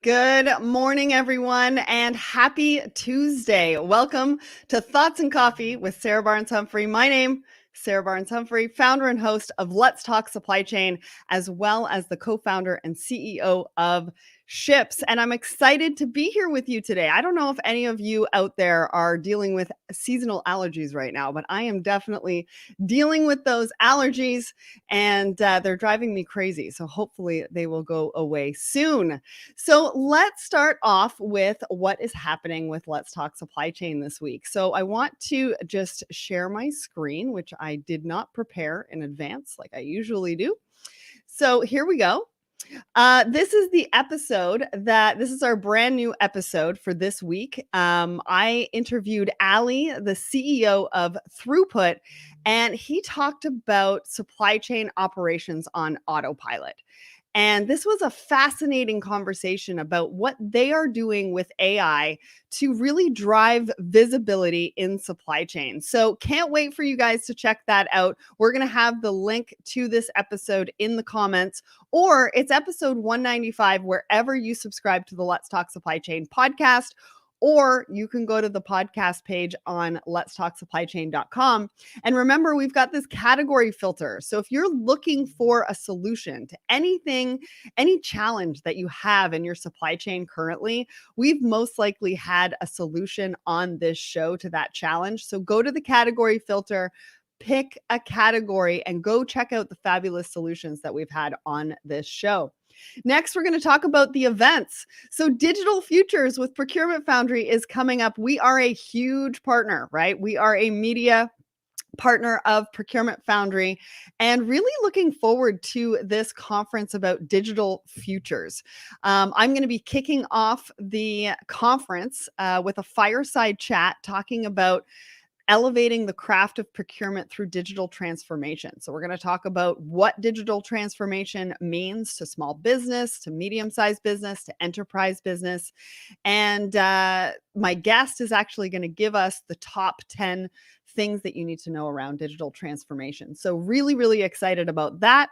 Good morning, everyone, and happy Tuesday. Welcome to Thoughts and Coffee with Sarah Barnes-Humphrey. My name, Sarah Barnes-Humphrey, founder and host of Let's Talk Supply Chain, as well as the co-founder and CEO of Ships. And I'm excited to be here with you today. I don't know if any of you out there are dealing with seasonal allergies right now, but I am definitely dealing with those allergies, and they're driving me crazy. So hopefully they will go away soon. So let's start off with what is happening with Let's Talk Supply Chain this week. So I want to just share my screen, which I did not prepare in advance like I usually do. So here we go. This is the episode this is our brand new episode for this week. I interviewed Ali, the CEO of Throughput, and he talked about supply chain operations on autopilot. And this was a fascinating conversation about what they are doing with AI to really drive visibility in supply chain. So can't wait for you guys to check that out. We're going to have the link to this episode in the comments, or it's episode 195 wherever you subscribe to the Let's Talk Supply Chain podcast. Or you can go to the podcast page on letstalksupplychain.com. And remember, we've got this category filter. So if you're looking for a solution to anything, any challenge that you have in your supply chain currently, we've most likely had a solution on this show to that challenge. So go to the category filter, pick a category, and go check out the fabulous solutions that we've had on this show. Next, we're going to talk about the events. So Digital Futures with Procurement Foundry is coming up. We are a huge partner, right? We are a media partner of Procurement Foundry, and really looking forward to this conference about digital futures. I'm going to be kicking off the conference with a fireside chat talking about elevating the craft of procurement through digital transformation. So we're going to talk about what digital transformation means to small business, to medium-sized business, to enterprise business. And my guest is actually going to give us the top 10 things that you need to know around digital transformation. So really, really excited about that.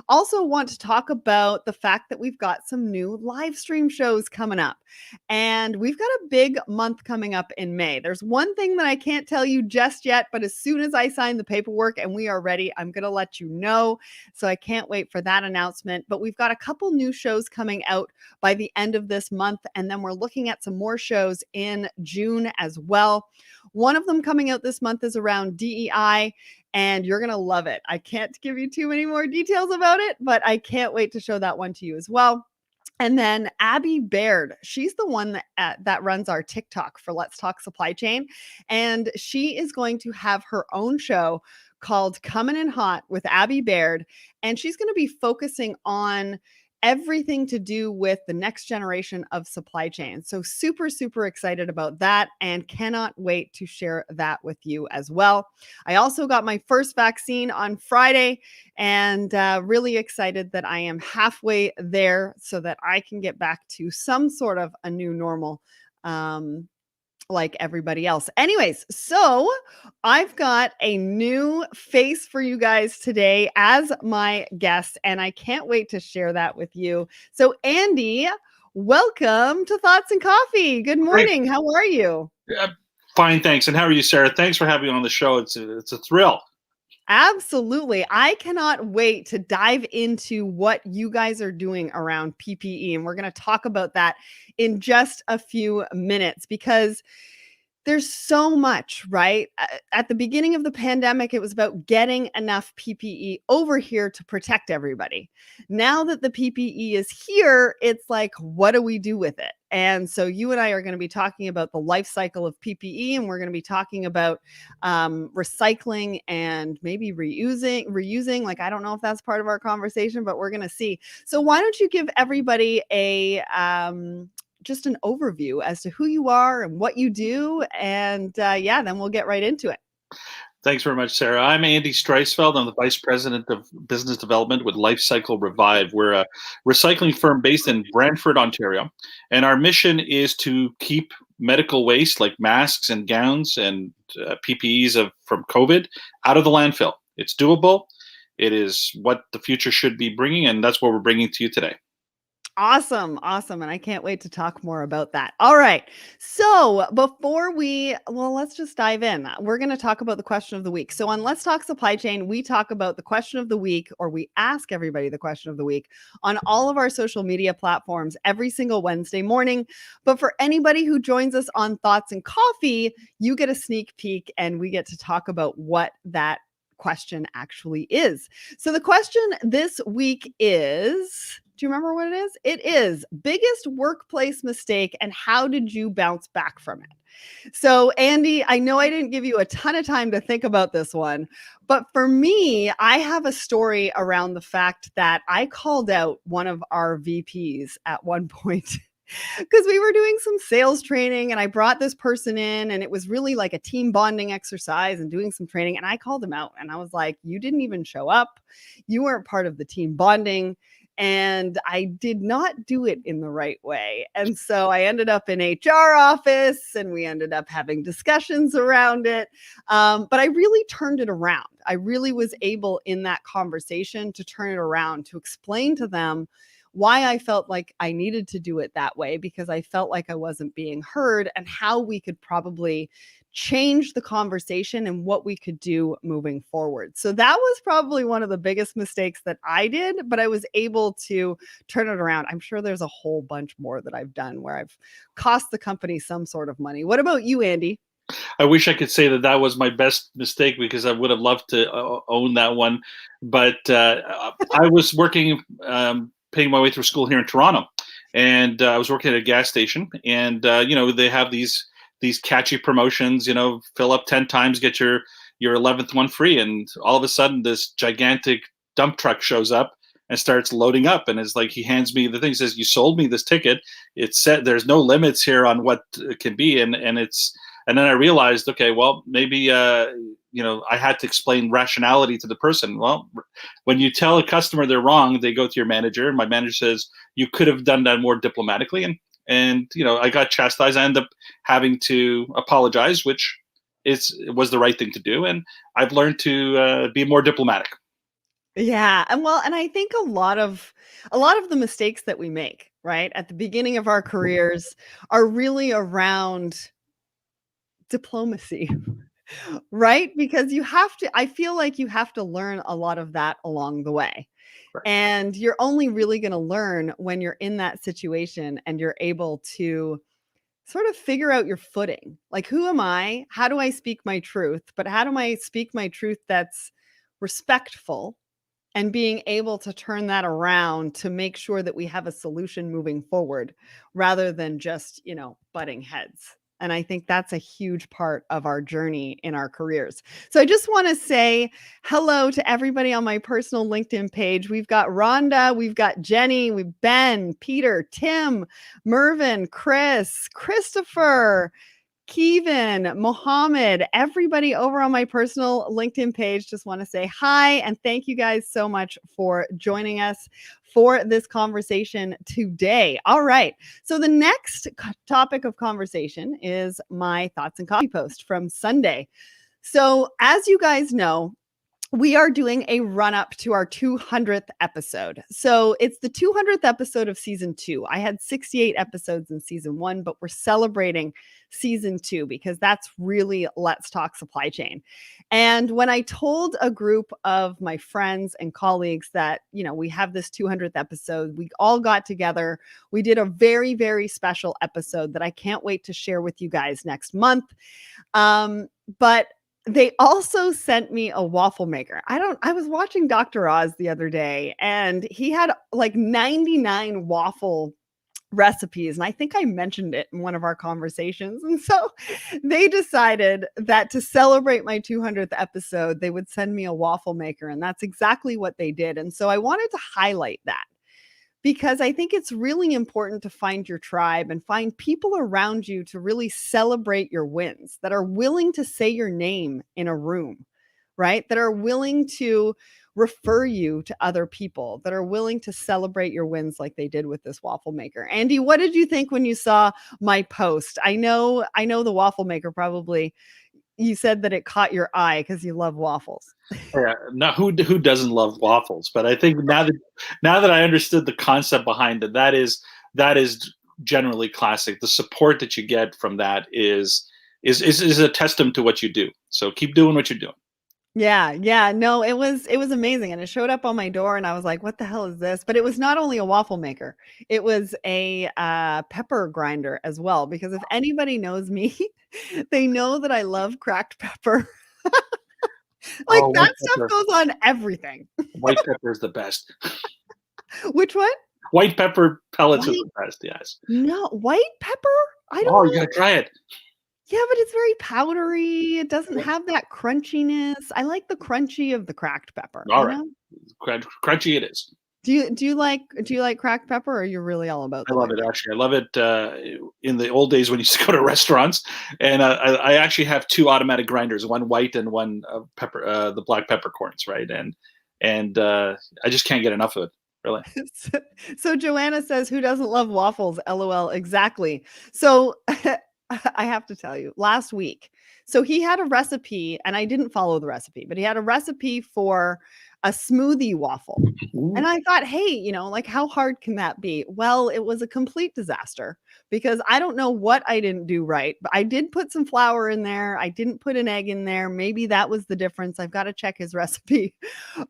Also want to talk about the fact that we've got some new live stream shows coming up. And we've got a big month coming up in May. There's one thing that I can't tell you just yet, but as soon as I sign the paperwork and we are ready, I'm going to let you know. So I can't wait for that announcement. But we've got a couple new shows coming out by the end of this month. And then we're looking at some more shows in June as well. One of them coming out this month is around DEI, and you're going to love it. I can't give you too many more details about it, but I can't wait to show that one to you as well. And then Abby Baird, she's the one that runs our TikTok for Let's Talk Supply Chain. And she is going to have her own show called Coming in Hot with Abby Baird. And she's going to be focusing on everything to do with the next generation of supply chain. So super, super excited about that and cannot wait to share that with you as well. I also got my first vaccine on Friday and really excited that I am halfway there so that I can get back to some sort of a new normal. Like everybody else. Anyways, so I've got a new face for you guys today as my guest, and I can't wait to share that with you. So Andy, welcome to Thoughts and Coffee. Good morning. Great. How are you? Fine, thanks. And how are you, Sarah? Thanks for having me on the show. It's a thrill. Absolutely. I cannot wait to dive into what you guys are doing around PPE. And we're going to talk about that in just a few minutes because there's so much, right? At the beginning of the pandemic, it was about getting enough PPE over here to protect everybody. Now that the PPE is here, it's like, what do we do with it? And so you and I are going to be talking about the life cycle of PPE, and we're going to be talking about recycling and maybe reusing. Like, I don't know if that's part of our conversation, but we're going to see. So why don't you give everybody just an overview as to who you are and what you do. And then we'll get right into it. Thanks very much, Sarah. I'm Andy Straisfield. I'm the Vice President of Business Development with Lifecycle Revive. We're a recycling firm based in Brantford, Ontario. And our mission is to keep medical waste like masks and gowns and PPEs from COVID out of the landfill. It's doable. It is what the future should be bringing, and that's what we're bringing to you today. Awesome. Awesome. And I can't wait to talk more about that. All right. So let's just dive in. We're going to talk about the question of the week. So on Let's Talk Supply Chain, we talk about the question of the week, or we ask everybody the question of the week on all of our social media platforms every single Wednesday morning. But for anybody who joins us on Thoughts and Coffee, you get a sneak peek and we get to talk about what that question actually is. So the question this week is, do you remember what it is? It is biggest workplace mistake and how did you bounce back from it? So Andy, I know I didn't give you a ton of time to think about this one, but for me, I have a story around the fact that I called out one of our VPs at one point because we were doing some sales training and I brought this person in and it was really like a team bonding exercise and doing some training. And I called him out and I was like, you didn't even show up. You weren't part of the team bonding. And I did not do it in the right way. And so I ended up in HR office and we ended up having discussions around it. But I really turned it around. I really was able in that conversation to turn it around, to explain to them why I felt like I needed to do it that way, because I felt like I wasn't being heard, and how we could probably change the conversation and what we could do moving forward. So that was probably one of the biggest mistakes that I did, but I was able to turn it around. I'm sure there's a whole bunch more that I've done where I've cost the company some sort of money. What about you, Andy? I wish I could say that that was my best mistake, because I would have loved to own that one. But I was working, paying my way through school here in Toronto, and I was working at a gas station, and they have these catchy promotions. Fill up 10 times, get your 11th one free, and all of a sudden this gigantic dump truck shows up and starts loading up, and it's like he hands me the thing, says, "You sold me this ticket. It's set. There's no limits here on what it can be," and it's. And then I realized, okay, well, maybe I had to explain rationality to the person. Well, when you tell a customer they're wrong, they go to your manager, and my manager says you could have done that more diplomatically, and I got chastised. I ended up having to apologize, which was the right thing to do, and I've learned to be more diplomatic. Yeah, and I think a lot of the mistakes that we make, right, at the beginning of our careers are really around diplomacy, right? Because I feel like you have to learn a lot of that along the way. Right. And you're only really going to learn when you're in that situation and you're able to sort of figure out your footing. Like, who am I? How do I speak my truth? But how do I speak my truth that's respectful, and being able to turn that around to make sure that we have a solution moving forward rather than just, butting heads. And I think that's a huge part of our journey in our careers. So I just want to say hello to everybody on my personal LinkedIn page. We've got Rhonda, we've got Jenny, we've Ben, Peter, Tim, Mervyn, Chris, Christopher, Kevin, Mohammed, everybody over on my personal LinkedIn page. Just want to say hi and thank you guys so much for joining us for this conversation today. All right. So the next topic of conversation is my Thoughts and Coffee post from Sunday. So as you guys know, we are doing a run up to our 200th episode. So it's the 200th episode of season 2. I had 68 episodes in season 1, but we're celebrating season 2 because that's really Let's Talk Supply Chain. And when I told a group of my friends and colleagues that, we have this 200th episode, we all got together. We did a very, very special episode that I can't wait to share with you guys next month. But they also sent me a waffle maker. I was watching Dr. Oz the other day and he had like 99 waffle recipes. And I think I mentioned it in one of our conversations. And so they decided that to celebrate my 200th episode, they would send me a waffle maker. And that's exactly what they did. And so I wanted to highlight that, because I think it's really important to find your tribe and find people around you to really celebrate your wins, that are willing to say your name in a room, right? That are willing to refer you to other people, that are willing to celebrate your wins like they did with this waffle maker. Andy, what did you think when you saw my post? I know the waffle maker probably, you said that it caught your eye because you love waffles. Yeah, now who doesn't love waffles? But I think now that I understood the concept behind it, that is generally classic. The support that you get from that is a testament to what you do. So keep doing what you're doing. Yeah, yeah. No, it was amazing, and it showed up on my door, and I was like, "What the hell is this?" But it was not only a waffle maker; it was a pepper grinder as well. Because if anybody knows me, they know that I love cracked pepper. Like Oh, that stuff goes on everything. white pepper is the best. Which one? White pepper pellets is White? the best. Yes. No, white pepper? I Oh, don't you know. gotta try it. Yeah, but it's very powdery. It doesn't have that crunchiness. I like the crunchy of the cracked pepper, All you right, know? crunchy it is. Do you like cracked pepper, or you're really all about I the love white it, pepper? actually. I love it, in the old days when you used to go to restaurants, and, I actually have 2 automatic grinders, one white and one, pepper the black peppercorns, right? And I just can't get enough of it, really. So so Joanna says, "Who doesn't love waffles?" LOL. Exactly. So I have to tell you, last week, so he had a recipe, and I didn't follow the recipe, but he had a recipe for a smoothie waffle. And Ooh. I thought, hey, like how hard can that be? Well, it was a complete disaster because I don't know what I didn't do right, but I did put some flour in there. I didn't put an egg in there. Maybe that was the difference. I've got to check his recipe.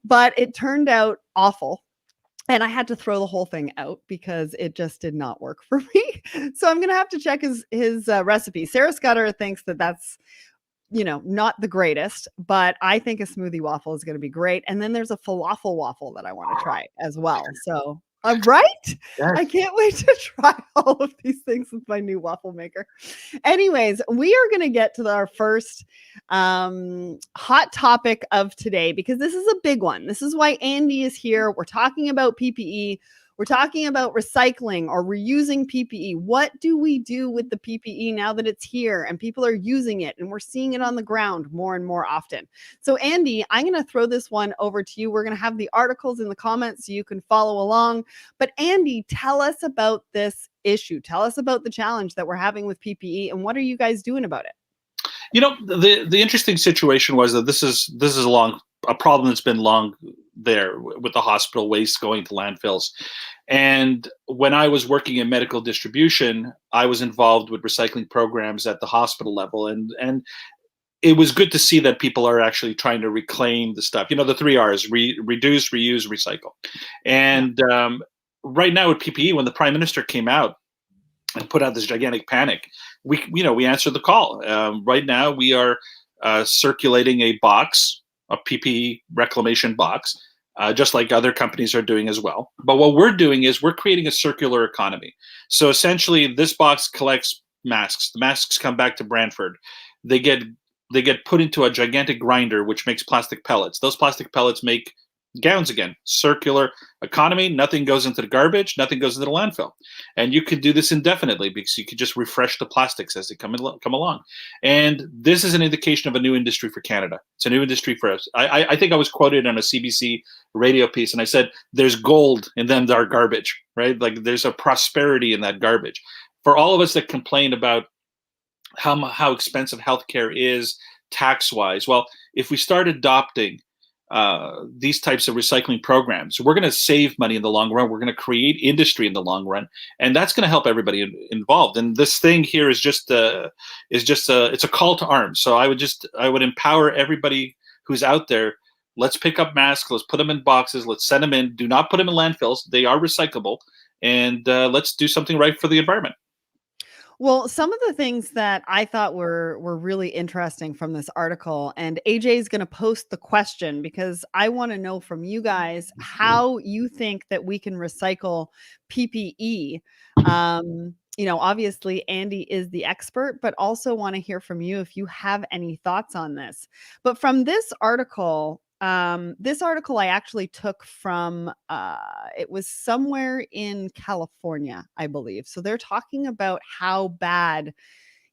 But it turned out awful. And I had to throw the whole thing out because it just did not work for me. So I'm gonna have to check his recipe. Sarah Scudder thinks that that's not the greatest, but I think a smoothie waffle is gonna be great. And then there's a falafel waffle that I wanna try as well. So right? I Yes. can't wait to try all of these things with my new waffle maker. Anyways, we are gonna get to our first hot topic of today because this is a big one. This is why Andy is here. We're talking about PPE. We're talking about recycling or reusing PPE. What do we do with the PPE now that it's here and people are using it and we're seeing it on the ground more and more often? So, Andy, I'm going to throw this one over to you. We're going to have the articles in the comments so you can follow along. But, Andy, tell us about this issue. Tell us about the challenge that we're having with PPE and what are you guys doing about it? The interesting situation was that this is a problem that's been long there with the hospital waste going to landfills. And when I was working in medical distribution, I was involved with recycling programs at the hospital level, and it was good to see that people are actually trying to reclaim the stuff. The 3 R's: reduce, reuse, recycle. Yeah. And right now with PPE, when the prime minister came out and put out this gigantic panic, we answered the call. Right now, we are circulating a box, a PPE reclamation box, just like other companies are doing as well. But what we're doing is we're creating a circular economy. So essentially, this box collects masks. The masks come back to Brantford. They get they get put into a gigantic grinder, which makes plastic pellets. Those plastic pellets make gowns again. Circular economy. Nothing goes into the garbage. Nothing goes into the landfill. And you could do this indefinitely because you could just refresh the plastics as they come along. And this is an indication of a new industry for Canada. It's a new industry for us. I think I was quoted on a CBC radio piece, and I said, "There's gold in them our garbage, right? Like there's a prosperity in that garbage." For all of us that complain about how expensive healthcare is tax wise, well, if we start adopting these types of recycling programs, we're going to save money in the long run. We're going to create industry in the long run, and that's going to help everybody involved. And this thing here it's a call to arms. So I would empower everybody who's out there. Let's pick up masks. Let's put them in boxes. Let's send them in. Do not put them in landfills. They are recyclable, and let's do something right for the environment. Well, some of the things that I thought were really interesting from this article, and AJ is going to post the question because I want to know from you guys how you think that we can recycle PPE. Obviously Andy is the expert, but also want to hear from you if you have any thoughts on this. But from this article I actually took from it was somewhere in California, I believe. So they're talking about how bad,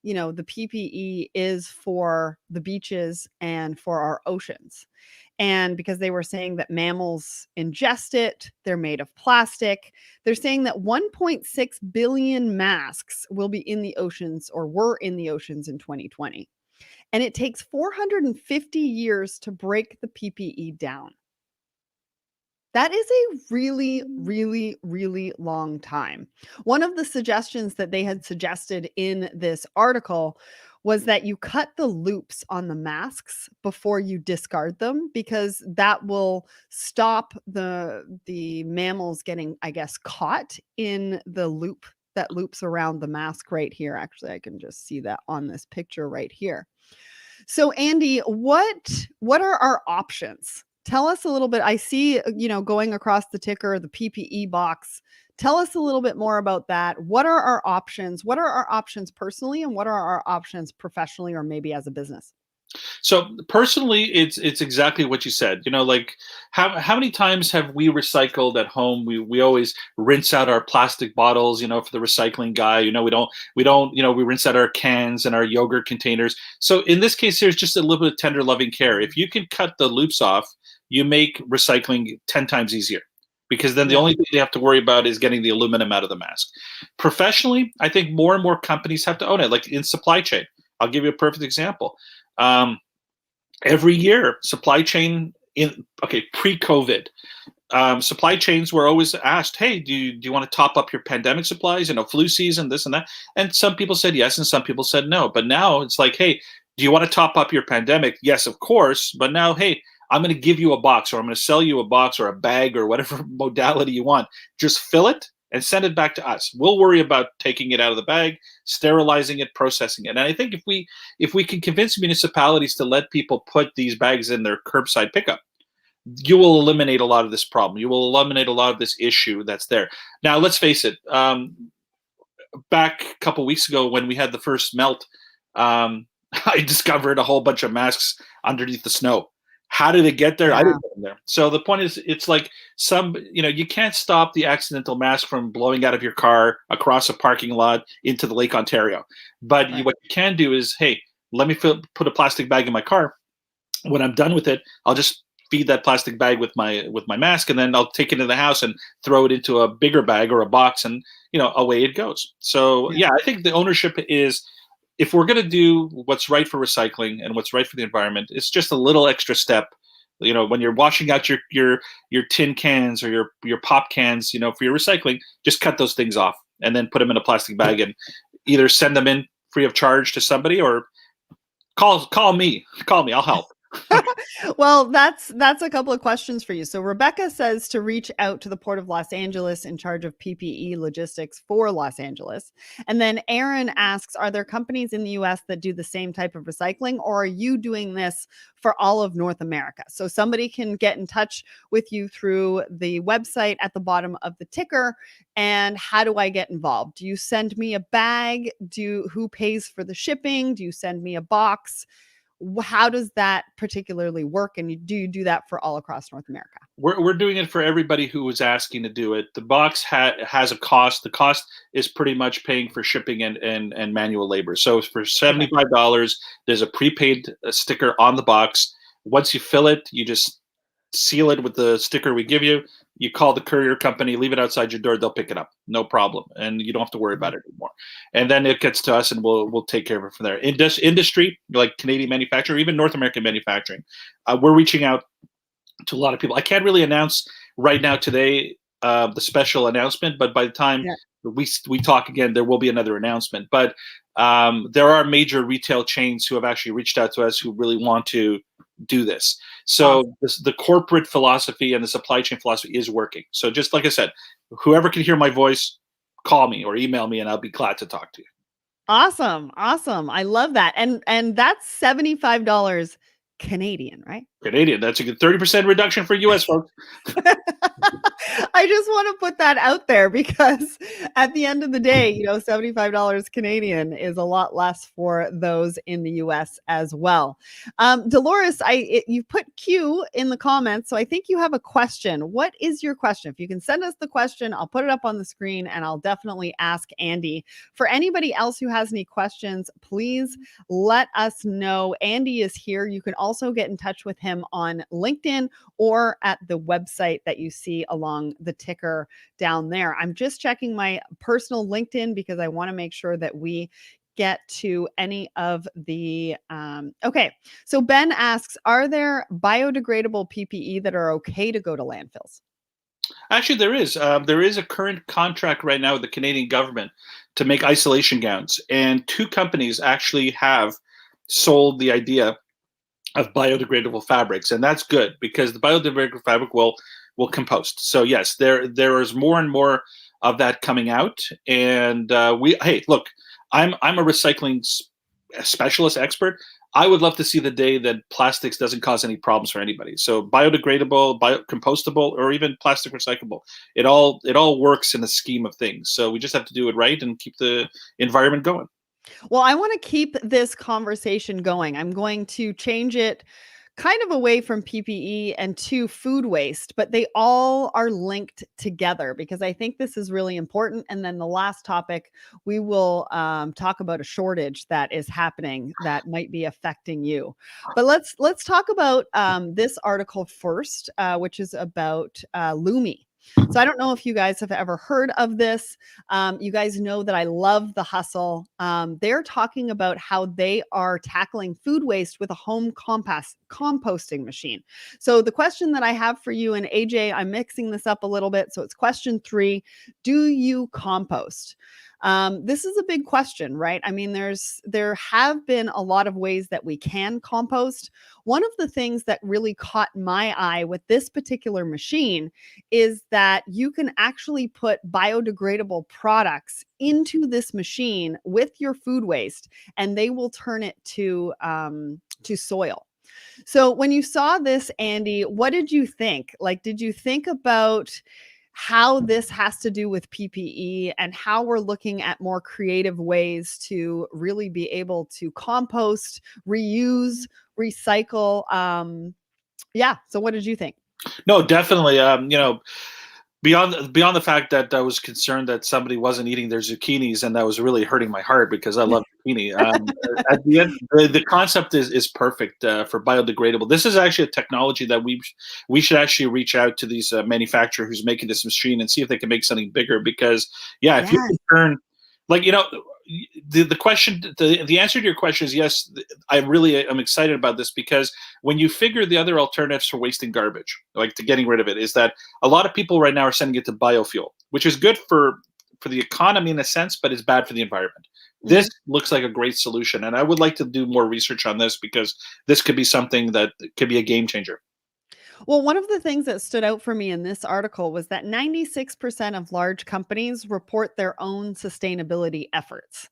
the PPE is for the beaches and for our oceans. And because they were saying that mammals ingest it, they're made of plastic. They're saying that 1.6 billion masks will be in the oceans or were in the oceans in 2020. and it takes 450 years to break the PPE down. That is a really, really, really long time. One of the suggestions that they had suggested in this article was that you cut the loops on the masks before you discard them, because that will stop the mammals getting, I guess, caught in the loop that loops around the mask right here. Actually, I can just see that on this picture right here. So Andy, what are our options? Tell us a little bit. I see, going across the ticker, the PPE box. Tell us a little bit more about that. What are our options? What are our options personally, and what are our options professionally, or maybe as a business? So personally, it's exactly what you said. Like how many times have we recycled at home? We always rinse out our plastic bottles, for the recycling guy. We rinse out our cans and our yogurt containers. So in this case, there's just a little bit of tender, loving care. If you can cut the loops off, you make recycling 10 times easier. Because then the Yeah. only thing they have to worry about is getting the aluminum out of the mask. Professionally, I think more and more companies have to own it, like in supply chain. I'll give you a perfect example. Um, every year, supply chain pre-COVID, supply chains were always asked, "Hey, do you want to top up your pandemic supplies? Flu season, this and that." And some people said yes, and some people said no. But now it's like, "Hey, do you want to top up your pandemic?" Yes, of course. But now, hey, I'm going to give you a box, or I'm going to sell you a box or a bag or whatever modality you want. Just fill it and send it back to us. We'll worry about taking it out of the bag, sterilizing it, processing it. And I think if we can convince municipalities to let people put these bags in their curbside pickup, you will eliminate a lot of this problem. You will eliminate a lot of this issue that's there. Now, let's face it. Back a couple weeks ago when we had the first melt, I discovered a whole bunch of masks underneath the snow. How did it get there? I didn't get them there. So the point is, it's like you can't stop the accidental mask from blowing out of your car across a parking lot into the Lake Ontario. But Right. what you can do is, hey, let me put a plastic bag in my car. When I'm done with it, I'll just feed that plastic bag with my mask, and then I'll take it to the house and throw it into a bigger bag or a box, and away it goes. So Yeah. yeah, I think the ownership is, if we're going to do what's right for recycling and what's right for the environment, it's just a little extra step. When you're washing out your tin cans or your pop cans, for your recycling, just cut those things off and then put them in a plastic bag and either send them in free of charge to somebody, or call me, I'll help. Well, that's a couple of questions for you. So Rebecca says to reach out to the Port of Los Angeles in charge of PPE logistics for Los Angeles. And then Aaron asks, are there companies in the US that do the same type of recycling, or are you doing this for all of North America? So somebody can get in touch with you through the website at the bottom of the ticker. And how do I get involved? Do you send me a bag? Who pays for the shipping? Do you send me a box? How does that particularly work? And do you do that for all across North America? We're doing it for everybody who was asking to do it. The box has a cost. The cost is pretty much paying for shipping and manual labor. So for Okay. $75, there's a prepaid sticker on the box. Once you fill it, you just seal it with the sticker we give you. You call the courier company, leave it outside your door, they'll pick it up, no problem, and you don't have to worry about it anymore. And then it gets to us, and we'll take care of it from there. Industry like Canadian manufacturing, even North American manufacturing, we're reaching out to a lot of people. I can't really announce right now today the special announcement, but by the time Yeah. we talk again, there will be another announcement. But there are major retail chains who have actually reached out to us who really want to do this. Awesome. So the corporate philosophy and the supply chain philosophy is working. So just like I said, whoever can hear my voice, call me or email me, and I'll be glad to talk to you. Awesome. Awesome. I love that. And that's $75 Canadian, right? Canadian, that's a good 30% reduction for US folks. I just want to put that out there because at the end of the day, $75 Canadian is a lot less for those in the US as well. Dolores, you put Q in the comments, so I think you have a question. What is your question? If you can send us the question, I'll put it up on the screen and I'll definitely ask Andy. For anybody else who has any questions, please let us know. Andy is here. You can also get in touch with him on LinkedIn or at the website that you see along the ticker down there. I'm just checking my personal LinkedIn because I want to make sure that we get to any of the, okay. So Ben asks, are there biodegradable PPE that are okay to go to landfills? Actually, there is. There is a current contract right now with the Canadian government to make isolation gowns, and two companies actually have sold the idea of biodegradable fabrics, and that's good because the biodegradable fabric will compost. So yes, there is more and more of that coming out, and hey, look, I'm a recycling specialist expert. I would love to see the day that plastics doesn't cause any problems for anybody. So biodegradable, biocompostable, or even plastic recyclable, it all works in the scheme of things. So we just have to do it right and keep the environment going. Well, I want to keep this conversation going. I'm going to change it kind of away from PPE and to food waste, but they all are linked together because I think this is really important. And then the last topic, we will talk about a shortage that is happening that might be affecting you. But let's talk about this article first, which is about Lumi. So I don't know if you guys have ever heard of this. You guys know that I love the hustle. They're talking about how they are tackling food waste with a home composting machine. So the question that I have for you, and AJ, I'm mixing this up a little bit. So it's question 3. Do you compost? This is a big question, right? I mean, there have been a lot of ways that we can compost. One of the things that really caught my eye with this particular machine is that you can actually put biodegradable products into this machine with your food waste, and they will turn it to soil. So when you saw this, Andy, what did you think? Like, did you think about how this has to do with PPE and how we're looking at more creative ways to really be able to compost, reuse, recycle? Yeah. So what did you think? No, definitely. Beyond the fact that I was concerned that somebody wasn't eating their zucchinis, and that was really hurting my heart because I love zucchini. At the end, the concept is perfect for biodegradable. This is actually a technology that we should actually reach out to these manufacturer who's making this machine and see if they can make something bigger. Because yeah, if you Yes. can turn, like, the question, the answer to your question is yes. I really am excited about this because when you figure the other alternatives for wasting garbage, like to getting rid of it, is that a lot of people right now are sending it to biofuel, which is good for the economy in a sense, but it's bad for the environment. This Mhm. looks like a great solution, and I would like to do more research on this because this could be something that could be a game changer. Well, one of the things that stood out for me in this article was that 96% of large companies report their own sustainability efforts.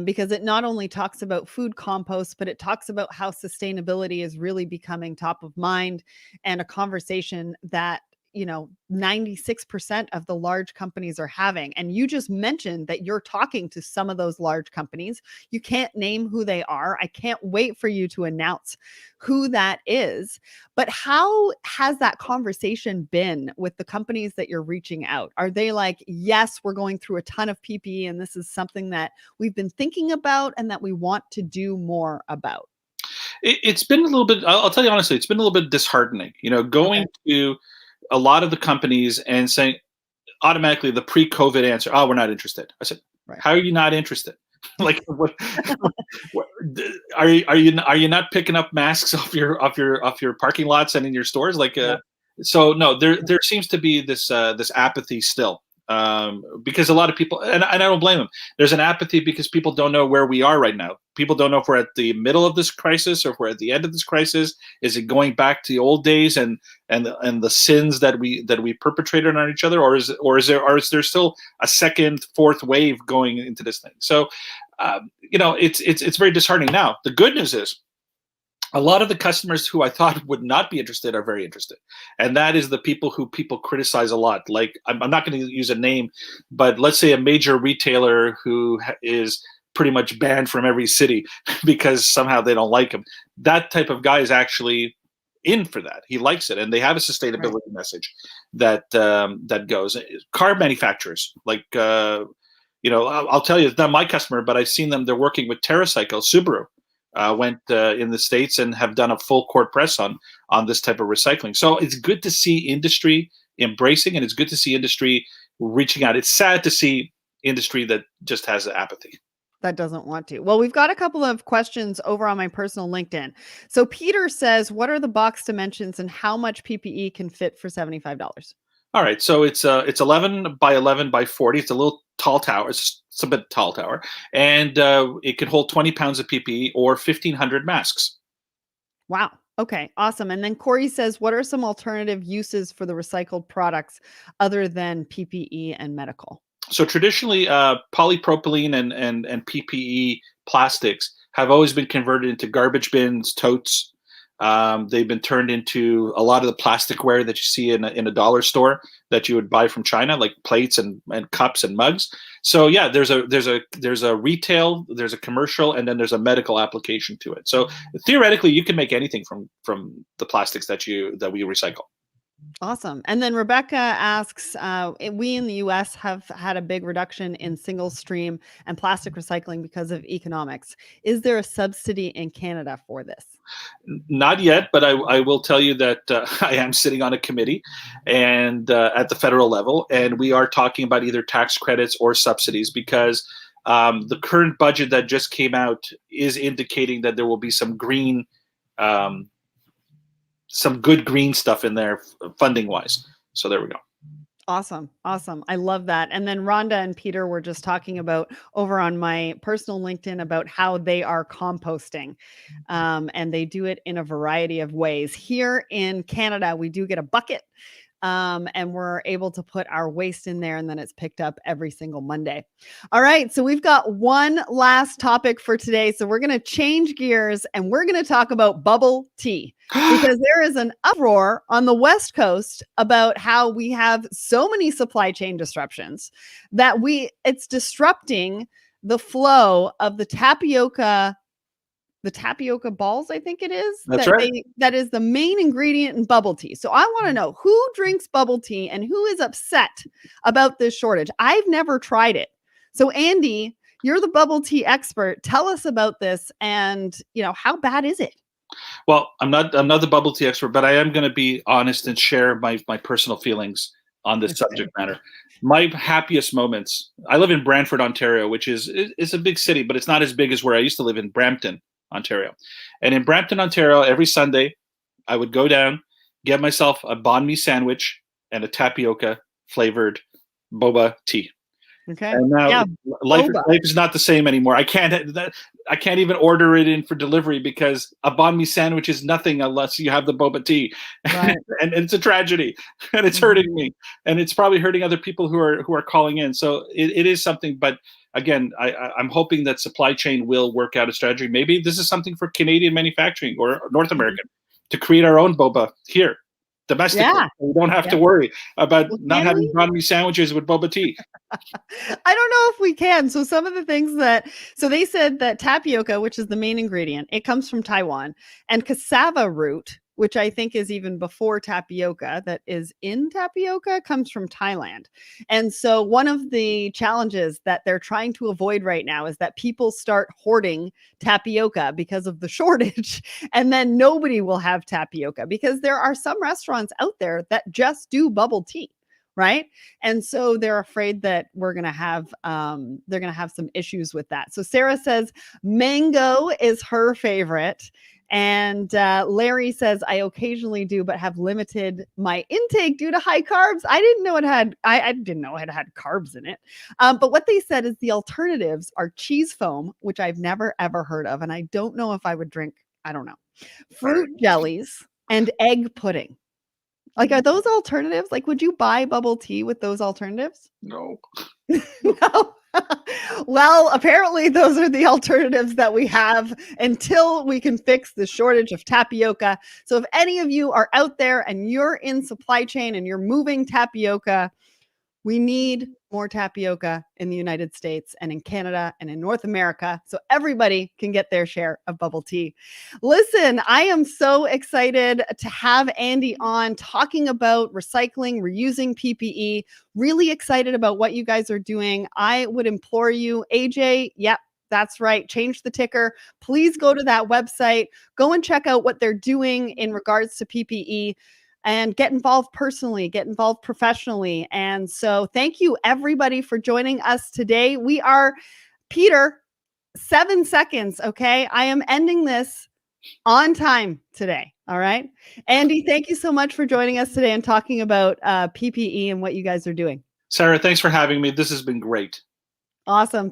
Because it not only talks about food compost, but it talks about how sustainability is really becoming top of mind and a conversation that 96% of the large companies are having. And you just mentioned that you're talking to some of those large companies. You can't name who they are. I can't wait for you to announce who that is. But how has that conversation been with the companies that you're reaching out? Are they like, yes, we're going through a ton of PPE and this is something that we've been thinking about and that we want to do more about? It's been a little bit. I'll tell you honestly, it's been a little bit disheartening. Okay. Going to a lot of the companies and saying automatically the pre-COVID answer, "Oh, we're not interested." I said, Right. "How are you not interested? Like, what are you not picking up masks off your parking lots and in your stores? Like, Yeah. so no, there seems to be this apathy still, because a lot of people, and I don't blame them. There's an apathy because people don't know where we are right now. People don't know if we're at the middle of this crisis or if we're at the end of this crisis. Is it going back to the old days and the sins that we perpetrated on each other, or is there still a second, fourth wave going into this thing? So, it's very disheartening. Now, the good news is a lot of the customers who I thought would not be interested are very interested, and that is the people who people criticize a lot. Like, I'm not going to use a name, but let's say a major retailer who is pretty much banned from every city because somehow they don't like him. That type of guy is actually in for that. He likes it, and they have a Right. sustainability message that goes. Car manufacturers, like, I'll tell you, it's not my customer, but I've seen them. They're working with TerraCycle. Subaru went in the States and have done a full court press on this type of recycling. So it's good to see industry embracing, and it's good to see industry reaching out. It's sad to see industry that just has apathy. that doesn't want to. Well, we've got a couple of questions over on my personal LinkedIn. So Peter says, what are the box dimensions and how much PPE can fit for $75? All right, so it's 11 by 11 by 40. It's a little tall tower. It's a bit tall tower, and it can hold 20 pounds of PPE or 1,500 masks. Wow. Okay, awesome. And then Corey says, what are some alternative uses for the recycled products other than PPE and medical? So traditionally, polypropylene and PPE plastics have always been converted into garbage bins, totes. They've been turned into a lot of the plasticware that you see in a dollar store that you would buy from China, like plates and cups and mugs. So yeah, there's a retail, there's a commercial, and then there's a medical application to it. So theoretically, you can make anything from the plastics that we recycle. Awesome. And then Rebecca asks, we in the US have had a big reduction in single stream and plastic recycling because of economics. Is there a subsidy in Canada for this? Not yet, but I will tell you that I am sitting on a committee and at the federal level, and we are talking about either tax credits or subsidies because the current budget that just came out is indicating that there will be some green some good green stuff in there funding wise. So there we go. Awesome. Awesome. I love that. And then Rhonda and Peter were just talking about over on my personal LinkedIn about how they are composting. And they do it in a variety of ways. Here in Canada, we do get a bucket. And we're able to put our waste in there, and then it's picked up every single Monday. All right, so we've got one last topic for today. So we're going to change gears, and we're going to talk about bubble tea because there is an uproar on the West Coast about how we have so many supply chain disruptions that it's disrupting the flow of the tapioca balls, I think it is. That's right. That is the main ingredient in bubble tea. So I want to know who drinks bubble tea and who is upset about this shortage. I've never tried it. So Andy, you're the bubble tea expert. Tell us about this and, how bad is it? Well, I'm not the bubble tea expert, but I am going to be honest and share my personal feelings on this subject matter. My happiest moments, I live in Brantford, Ontario, which is a big city, but it's not as big as where I used to live in Brampton, Ontario. And in Brampton, Ontario, every Sunday, I would go down, get myself a banh mi sandwich and a tapioca flavored boba tea. Okay. And now life is not the same anymore. I can't even order it in for delivery because a banh mi sandwich is nothing unless you have the boba tea. Right. and it's a tragedy, and it's hurting me, and it's probably hurting other people who are calling in. So it is something, but again, I'm hoping that supply chain will work out a strategy. Maybe this is something for Canadian manufacturing or North American to create our own boba here, domestically. Yeah. We don't have to worry about not having banh mi sandwiches with boba tea. I don't know if we can. So some of the things so they said that tapioca, which is the main ingredient, it comes from Taiwan, and cassava root, which I think is even before tapioca, that is in tapioca, comes from Thailand. And so one of the challenges that they're trying to avoid right now is that people start hoarding tapioca because of the shortage, and then nobody will have tapioca because there are some restaurants out there that just do bubble tea. Right. And so they're afraid that they're going to have some issues with that. So Sarah says mango is her favorite. And Larry says, I occasionally do, but have limited my intake due to high carbs. I didn't know it had carbs in it. But what they said is the alternatives are cheese foam, which I've never, ever heard of. And I don't know if I would drink, I don't know, fruit jellies and egg pudding. Like, are those alternatives? Like, would you buy bubble tea with those alternatives? No. No. Well, apparently those are the alternatives that we have until we can fix the shortage of tapioca. So if any of you are out there and you're in supply chain and you're moving tapioca, we need more tapioca in the United States and in Canada and in North America so everybody can get their share of bubble tea. Listen, I am so excited to have Andy on talking about recycling, reusing PPE. Really excited about what you guys are doing. I would implore you, AJ, yep, that's right. Change the ticker. Please go to that website. Go and check out what they're doing in regards to PPE. And get involved personally, get involved professionally. And so thank you everybody for joining us today. We are, Peter, 7 seconds. Okay. I am ending this on time today. All right. Andy, thank you so much for joining us today and talking about PPE and what you guys are doing. Sarah, thanks for having me. This has been great. Awesome.